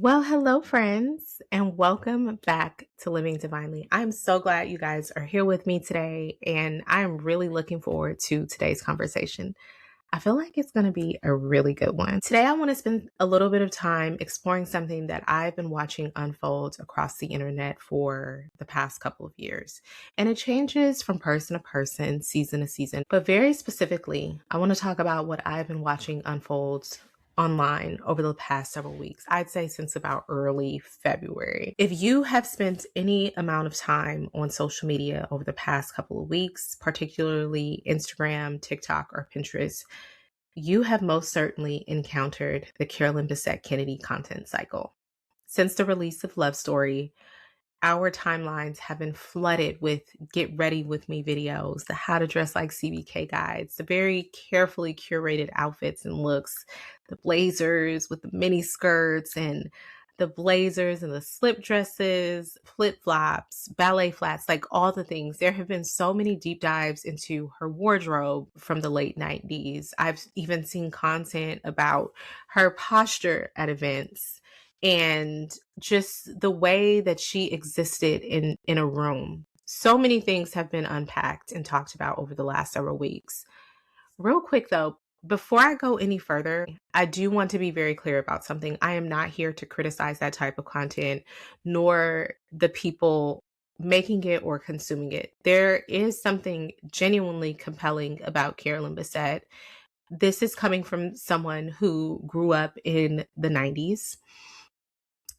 Well, hello, friends, and welcome back to Living Divinely. I'm so glad you guys are here with me today, and I'm really looking forward to today's conversation. I feel like it's going to be a really good one. Today, I want to spend a little bit of time exploring something that I've been watching unfold across the internet for the past couple of years. And it changes from person to person, season to season. But very specifically, I want to talk about what I've been watching unfold online over the past several weeks. I'd say since about early February. If you have spent any amount of time on social media over the past couple of weeks, particularly Instagram, TikTok, or Pinterest, you have most certainly encountered the Carolyn Bessette-Kennedy content cycle. Since the release of Love Story, our timelines have been flooded with get ready with me videos, the how to dress like CBK guides, the very carefully curated outfits and looks, the blazers with the mini skirts and the blazers and the slip dresses, flip flops, ballet flats, like all the things. There have been so many deep dives into her wardrobe from the late 90s. I've even seen content about her posture at events and just the way that she existed in a room. So many things have been unpacked and talked about over the last several weeks. Real quick though, before I go any further, I do want to be very clear about something. I am not here to criticize that type of content, nor the people making it or consuming it. There is something genuinely compelling about Carolyn Bessette. This is coming from someone who grew up in the 90s,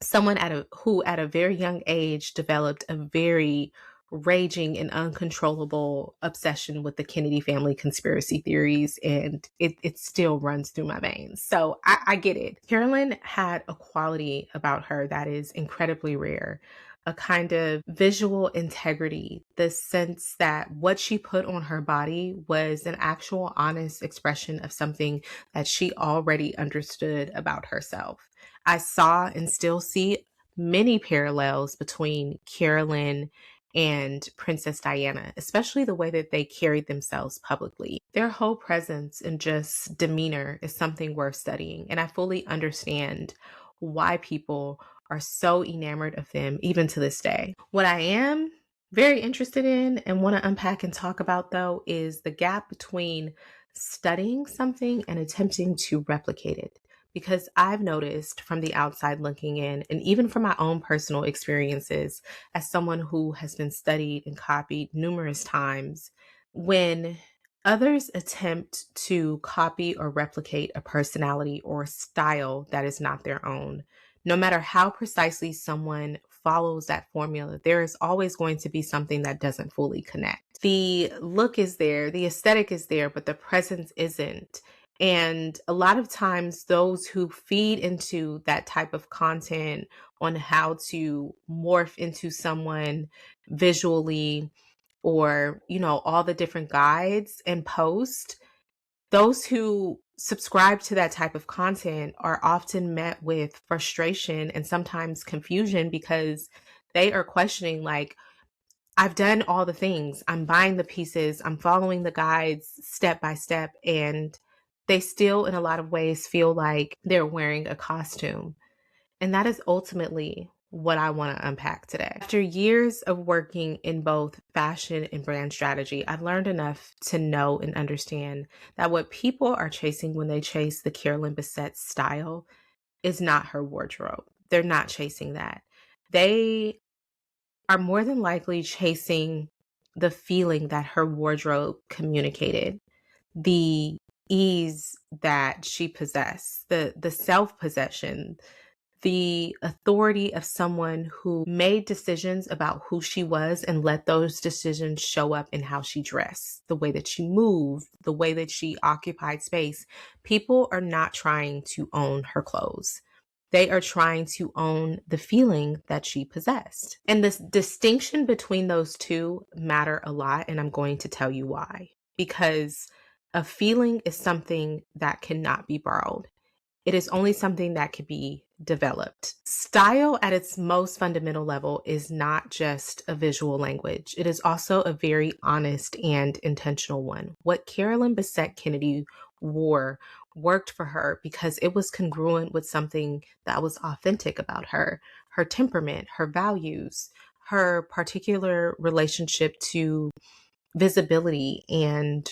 someone who at a very young age developed a very raging and uncontrollable obsession with the Kennedy family conspiracy theories, and it still runs through my veins. So I get it. Carolyn had a quality about her that is incredibly rare, a kind of visual integrity, the sense that what she put on her body was an actual honest expression of something that she already understood about herself. I saw and still see many parallels between Carolyn and Princess Diana, especially the way that they carried themselves publicly. Their whole presence and just demeanor is something worth studying, and I fully understand why people are so enamored of them even to this day. What I am very interested in and want to unpack and talk about, though, is the gap between studying something and attempting to replicate it. Because I've noticed from the outside looking in, and even from my own personal experiences as someone who has been studied and copied numerous times, when others attempt to copy or replicate a personality or style that is not their own, no matter how precisely someone follows that formula, there is always going to be something that doesn't fully connect. The look is there, the aesthetic is there, but the presence isn't. And a lot of times, those who feed into that type of content on how to morph into someone visually, or, all the different guides and posts, those who subscribe to that type of content are often met with frustration and sometimes confusion because they are questioning, like, I've done all the things, I'm buying the pieces, I'm following the guides step by step, and they still, in a lot of ways, feel like they're wearing a costume. And that is ultimately what I want to unpack today. After years of working in both fashion and brand strategy, I've learned enough to know and understand that what people are chasing when they chase the Carolyn Bessette style is not her wardrobe. They're not chasing that. They are more than likely chasing the feeling that her wardrobe communicated, the ease that she possessed, the self-possession, the authority of someone who made decisions about who she was and let those decisions show up in how she dressed, the way that she moved, the way that she occupied space. People are not trying to own her clothes. They are trying to own the feeling that she possessed. And this distinction between those two matter a lot, and I'm going to tell you why. Because a feeling is something that cannot be borrowed. It is only something that could be developed. Style at its most fundamental level is not just a visual language. It is also a very honest and intentional one. What Carolyn Bessette-Kennedy wore worked for her because it was congruent with something that was authentic about her temperament, her values, her particular relationship to visibility and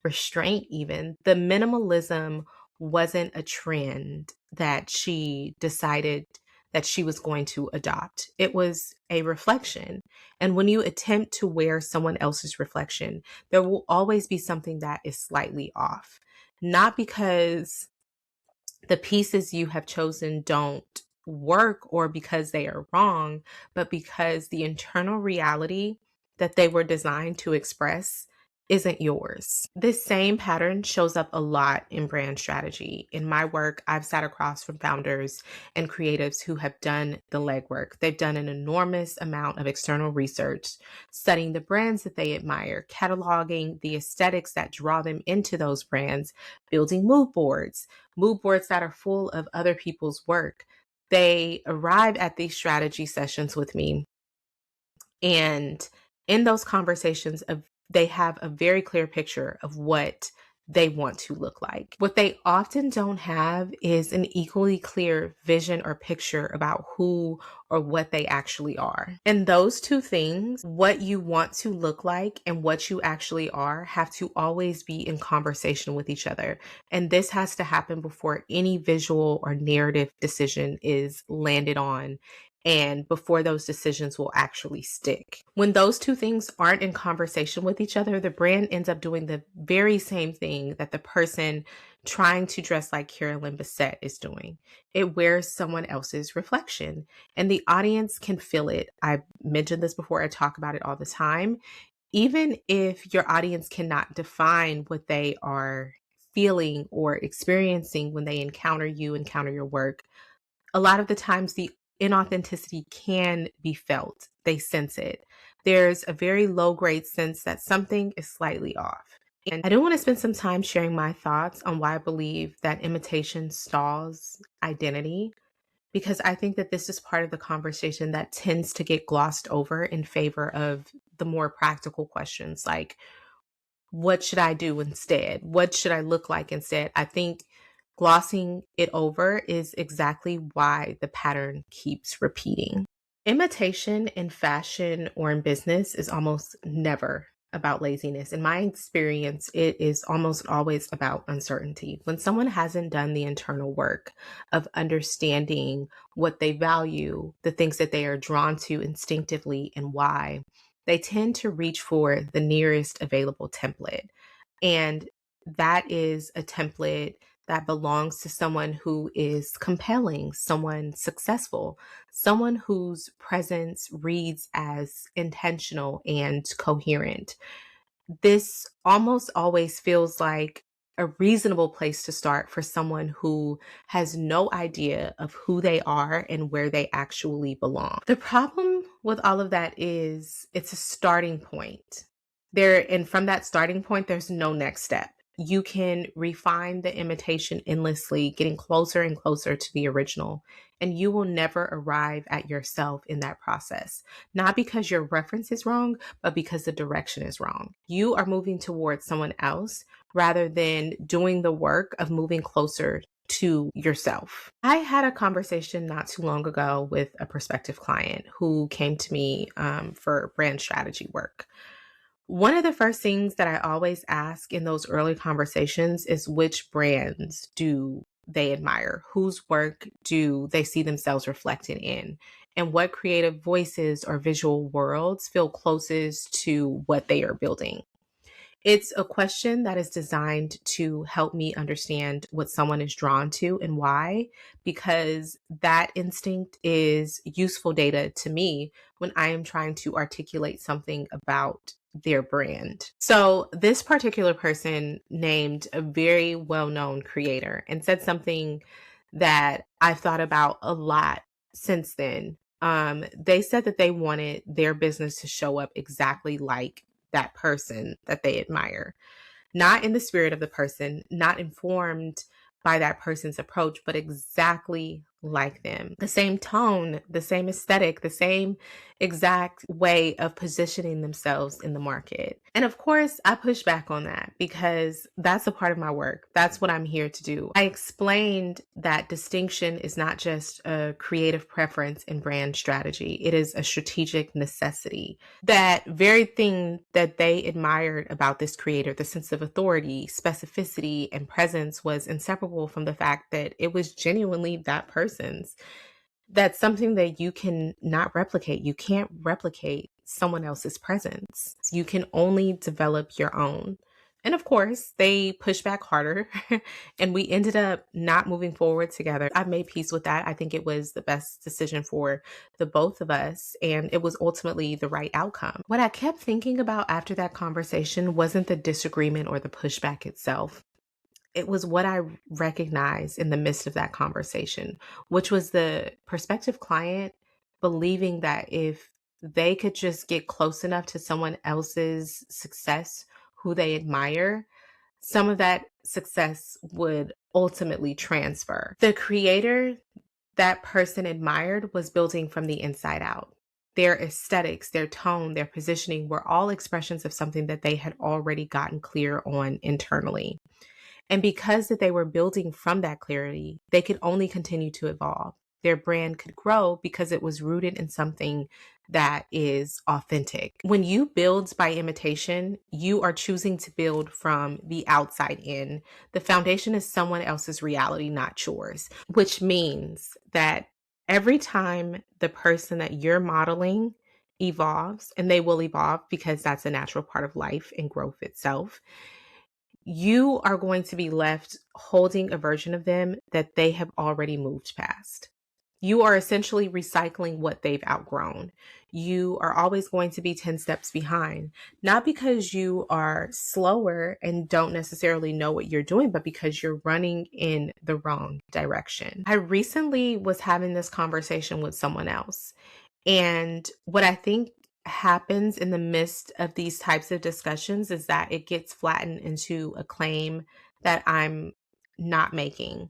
restraint, even. The minimalism wasn't a trend that she decided that she was going to adopt. It was a reflection. And when you attempt to wear someone else's reflection, there will always be something that is slightly off. Not because the pieces you have chosen don't work or because they are wrong, but because the internal reality that they were designed to express isn't yours. This same pattern shows up a lot in brand strategy. In my work, I've sat across from founders and creatives who have done the legwork. They've done an enormous amount of external research, studying the brands that they admire, cataloging the aesthetics that draw them into those brands, building mood boards that are full of other people's work. They arrive at these strategy sessions with me. And in those conversations, they have a very clear picture of what they want to look like. What they often don't have is an equally clear vision or picture about who or what they actually are. And those two things, what you want to look like and what you actually are, have to always be in conversation with each other. And this has to happen before any visual or narrative decision is landed on and before those decisions will actually stick. When those two things aren't in conversation with each other, the brand ends up doing the very same thing that the person trying to dress like Carolyn Bessette is doing. It wears someone else's reflection, and the audience can feel it. I mentioned this before, I talk about it all the time. Even if your audience cannot define what they are feeling or experiencing when they encounter you, encounter your work, a lot of the times the inauthenticity can be felt. They sense it. There's a very low grade sense that something is slightly off. And I do want to spend some time sharing my thoughts on why I believe that imitation stalls identity, because I think that this is part of the conversation that tends to get glossed over in favor of the more practical questions like, what should I do instead? What should I look like instead? I think glossing it over is exactly why the pattern keeps repeating. Imitation in fashion or in business is almost never about laziness. In my experience, it is almost always about uncertainty. When someone hasn't done the internal work of understanding what they value, the things that they are drawn to instinctively and why, they tend to reach for the nearest available template. And that is a template that belongs to someone who is compelling, someone successful, someone whose presence reads as intentional and coherent. This almost always feels like a reasonable place to start for someone who has no idea of who they are and where they actually belong. The problem with all of that is it's a starting point. And from that starting point, there's no next step. You can refine the imitation endlessly, getting closer and closer to the original, and you will never arrive at yourself in that process. Not because your reference is wrong, but because the direction is wrong. You are moving towards someone else rather than doing the work of moving closer to yourself. I had a conversation not too long ago with a prospective client who came to me for brand strategy work. One of the first things that I always ask in those early conversations is which brands do they admire? Whose work do they see themselves reflected in? And what creative voices or visual worlds feel closest to what they are building? It's a question that is designed to help me understand what someone is drawn to and why, because that instinct is useful data to me when I am trying to articulate something about their brand. So, this particular person named a very well known creator and said something that I've thought about a lot since then. They said that they wanted their business to show up exactly like that person that they admire, not in the spirit of the person, not informed by that person's approach, but exactly like them. The same tone, the same aesthetic, the same exact way of positioning themselves in the market. And of course, I push back on that because that's a part of my work. That's what I'm here to do. I explained that distinction is not just a creative preference and brand strategy, it is a strategic necessity. That very thing that they admired about this creator, the sense of authority, specificity, and presence, was inseparable from the fact that it was genuinely that person's. That's something that you can not replicate. You can't replicate someone else's presence. You can only develop your own. And of course, they pushed back harder and we ended up not moving forward together. I've made peace with that. I think it was the best decision for the both of us, and it was ultimately the right outcome. What I kept thinking about after that conversation wasn't the disagreement or the pushback itself. It was what I recognized in the midst of that conversation, which was the prospective client believing that if they could just get close enough to someone else's success who they admire, some of that success would ultimately transfer. The creator that person admired was building from the inside out. Their aesthetics, their tone, their positioning were all expressions of something that they had already gotten clear on internally. And because that they were building from that clarity, they could only continue to evolve. Their brand could grow because it was rooted in something that is authentic. When you build by imitation, you are choosing to build from the outside in. The foundation is someone else's reality, not yours, which means that every time the person that you're modeling evolves, and they will evolve because that's a natural part of life and growth itself, you are going to be left holding a version of them that they have already moved past. You are essentially recycling what they've outgrown. You are always going to be 10 steps behind, not because you are slower and don't necessarily know what you're doing, but because you're running in the wrong direction. I recently was having this conversation with someone else, and what I think happens in the midst of these types of discussions is that it gets flattened into a claim that I'm not making.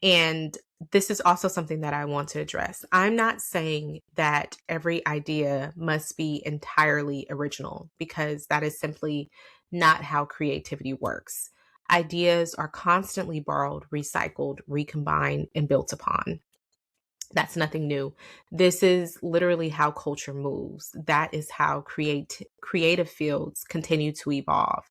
And this is also something that I want to address. I'm not saying that every idea must be entirely original, because that is simply not how creativity works. Ideas are constantly borrowed, recycled, recombined, and built upon. That's nothing new. This is literally how culture moves. That is how creative fields continue to evolve.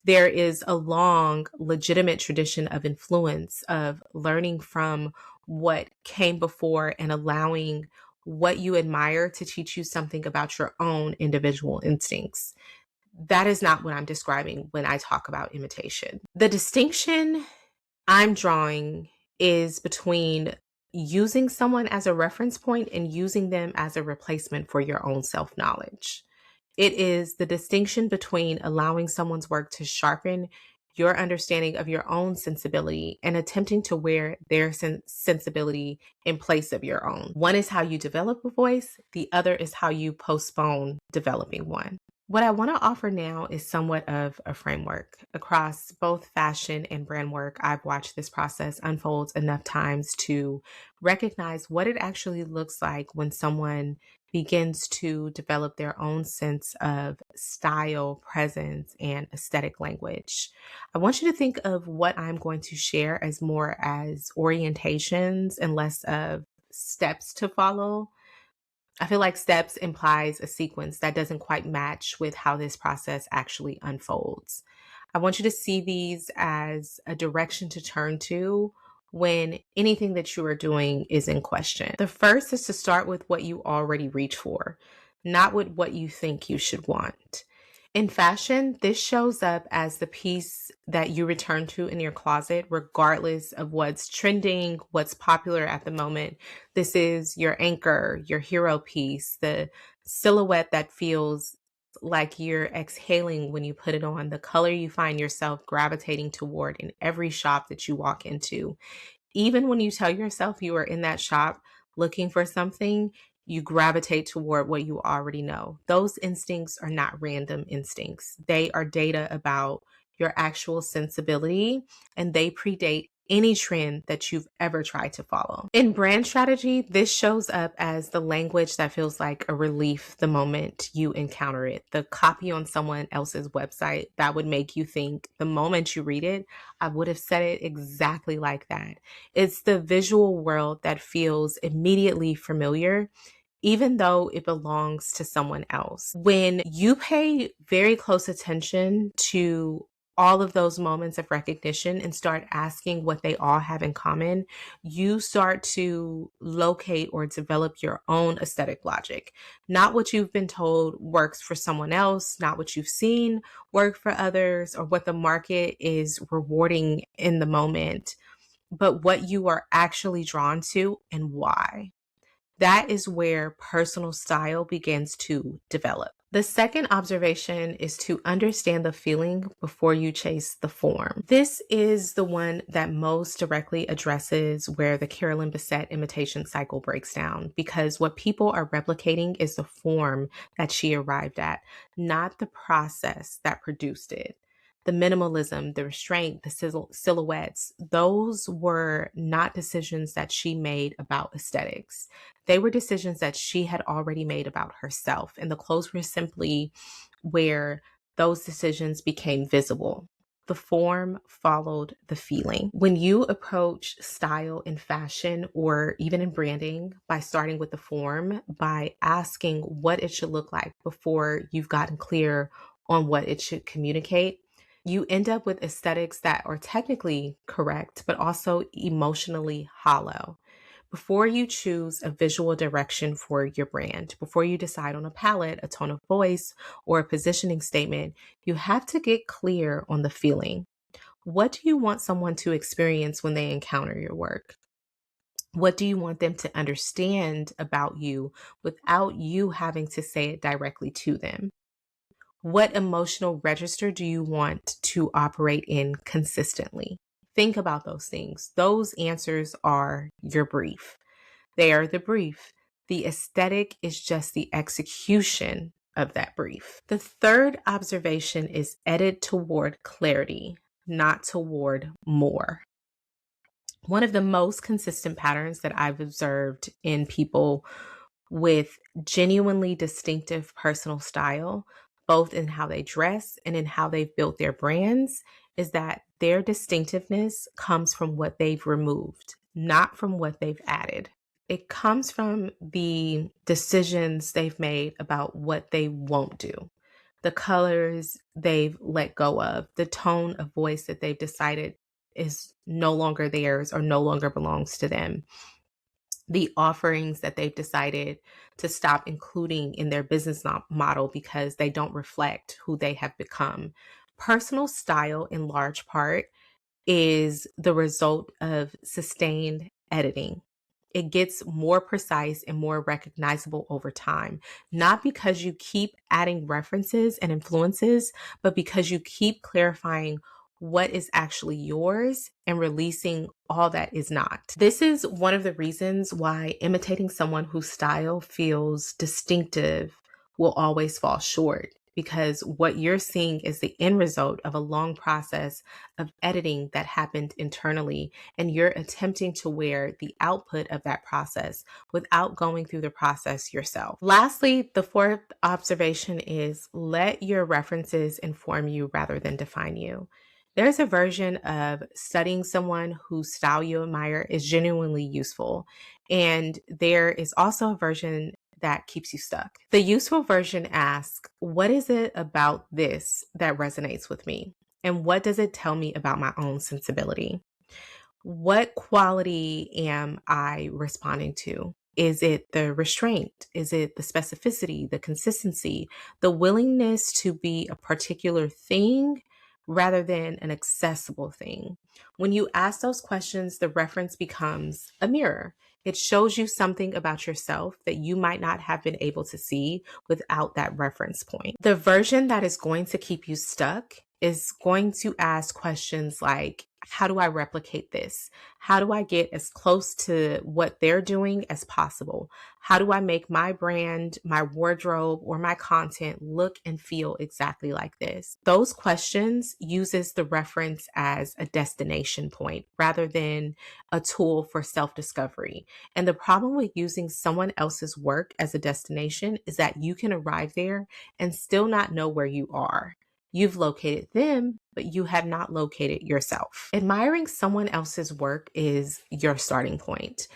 There is a long, legitimate tradition of influence, of learning from what came before and allowing what you admire to teach you something about your own individual instincts. That is not what I'm describing when I talk about imitation. The distinction I'm drawing is between using someone as a reference point and using them as a replacement for your own self-knowledge. It is the distinction between allowing someone's work to sharpen your understanding of your own sensibility and attempting to wear their sensibility in place of your own. One is how you develop a voice, the other is how you postpone developing one. What I want to offer now is somewhat of a framework. Across both fashion and brand work, I've watched this process unfold enough times to recognize what it actually looks like when someone begins to develop their own sense of style, presence, and aesthetic language. I want you to think of what I'm going to share as more as orientations and less of steps to follow. I feel like steps implies a sequence that doesn't quite match with how this process actually unfolds. I want you to see these as a direction to turn to when anything that you are doing is in question. The first is to start with what you already reach for, not with what you think you should want. In fashion, this shows up as the piece that you return to in your closet, regardless of what's trending, what's popular at the moment. This is your anchor, your hero piece, the silhouette that feels like you're exhaling when you put it on, the color you find yourself gravitating toward in every shop that you walk into. Even when you tell yourself you are in that shop looking for something, you gravitate toward what you already know. Those instincts are not random instincts. They are data about your actual sensibility, and they predate any trend that you've ever tried to follow. In brand strategy, this shows up as the language that feels like a relief the moment you encounter it. The copy on someone else's website that would make you think the moment you read it, I would have said it exactly like that. It's the visual world that feels immediately familiar, even though it belongs to someone else. When you pay very close attention to all of those moments of recognition and start asking what they all have in common, you start to locate or develop your own aesthetic logic. Not what you've been told works for someone else, not what you've seen work for others, or what the market is rewarding in the moment, but what you are actually drawn to and why. That is where personal style begins to develop. The second observation is to understand the feeling before you chase the form. This is the one that most directly addresses where the Carolyn Bessette imitation cycle breaks down, because what people are replicating is the form that she arrived at, not the process that produced it. The minimalism, the restraint, the silhouettes, those were not decisions that she made about aesthetics. They were decisions that she had already made about herself. And the clothes were simply where those decisions became visible. The form followed the feeling. When you approach style in fashion or even in branding by starting with the form, by asking what it should look like before you've gotten clear on what it should communicate, you end up with aesthetics that are technically correct, but also emotionally hollow. Before you choose a visual direction for your brand, before you decide on a palette, a tone of voice, or a positioning statement, you have to get clear on the feeling. What do you want someone to experience when they encounter your work? What do you want them to understand about you without you having to say it directly to them? What emotional register do you want to operate in consistently? Think about those things. Those answers are your brief. They are the brief. The aesthetic is just the execution of that brief. The third observation is edit toward clarity, not toward more. One of the most consistent patterns that I've observed in people with genuinely distinctive personal style, both in how they dress and in how they've built their brands, is that their distinctiveness comes from what they've removed, not from what they've added. It comes from the decisions they've made about what they won't do, the colors they've let go of, the tone of voice that they've decided is no longer theirs or no longer belongs to them, the offerings that they've decided to stop including in their business model because they don't reflect who they have become. Personal style, in large part, is the result of sustained editing. It gets more precise and more recognizable over time, not because you keep adding references and influences, but because you keep clarifying what is actually yours and releasing all that is not. This is one of the reasons why imitating someone whose style feels distinctive will always fall short, because what you're seeing is the end result of a long process of editing that happened internally, and you're attempting to wear the output of that process without going through the process yourself. Lastly, the fourth observation is let your references inform you rather than define you. There's a version of studying someone whose style you admire is genuinely useful, and there is also a version that keeps you stuck. The useful version asks, what is it about this that resonates with me? And what does it tell me about my own sensibility? What quality am I responding to? Is it the restraint? Is it the specificity, the consistency, the willingness to be a particular thing rather than an accessible thing? When you ask those questions, the reference becomes a mirror. It shows you something about yourself that you might not have been able to see without that reference point. The version that is going to keep you stuck is going to ask questions like, how do I replicate this? How do I get as close to what they're doing as possible? How do I make my brand, my wardrobe, or my content look and feel exactly like this? Those questions uses the reference as a destination point rather than a tool for self-discovery. And the problem with using someone else's work as a destination is that you can arrive there and still not know where you are. You've located them, but you have not located yourself. Admiring someone else's work is your starting point.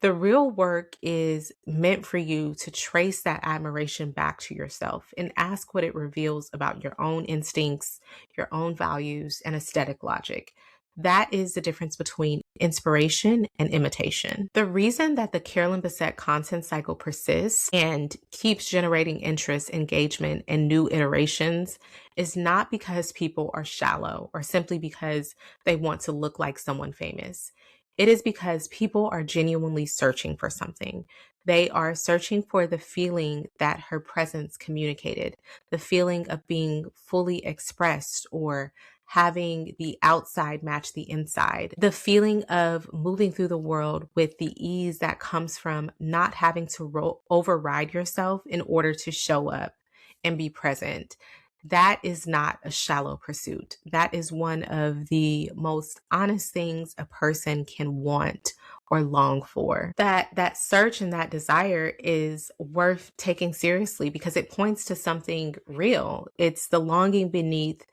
The real work is meant for you to trace that admiration back to yourself and ask what it reveals about your own instincts, your own values, and aesthetic logic. That is the difference between inspiration and imitation. The reason that the Carolyn Bessette content cycle persists and keeps generating interest, engagement, and new iterations is not because people are shallow or simply because they want to look like someone famous. It is because people are genuinely searching for something. They are searching for the feeling that her presence communicated, the feeling of being fully expressed or having the outside match the inside, the feeling of moving through the world with the ease that comes from not having to override yourself in order to show up and be present. That is not a shallow pursuit. That is one of the most honest things a person can want or long for. That search and that desire is worth taking seriously because it points to something real. It's the longing beneath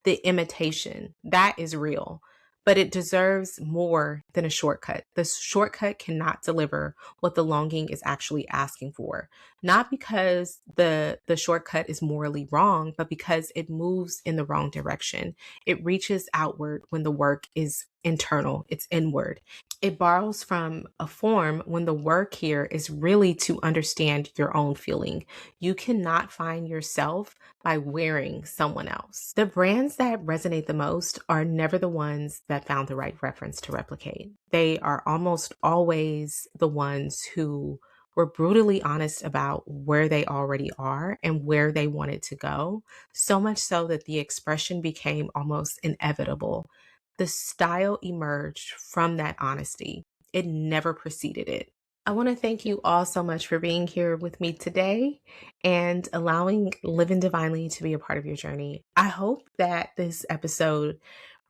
the imitation. That is real. But it deserves more than a shortcut. The shortcut cannot deliver what the longing is actually asking for. Not because the shortcut is morally wrong, but because it moves in the wrong direction. It reaches outward when the work is internal, it's inward. It borrows from a form when the work here is really to understand your own feeling. You cannot find yourself by wearing someone else. The brands that resonate the most are never the ones that found the right reference to replicate. They are almost always the ones who were brutally honest about where they already are and where they wanted to go, so much so that the expression became almost inevitable. The style emerged from that honesty. It never preceded it. I want to thank you all so much for being here with me today and allowing Living Divinely to be a part of your journey. I hope that this episode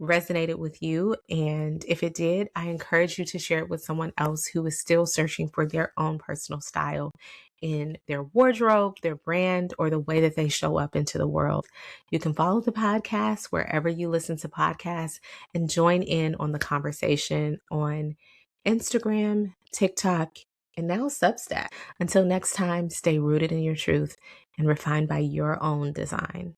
resonated with you. And if it did, I encourage you to share it with someone else who is still searching for their own personal style in their wardrobe, their brand, or the way that they show up into the world. You can follow the podcast wherever you listen to podcasts and join in on the conversation on Instagram, TikTok, and now Substack. Until next time, stay rooted in your truth and refined by your own design.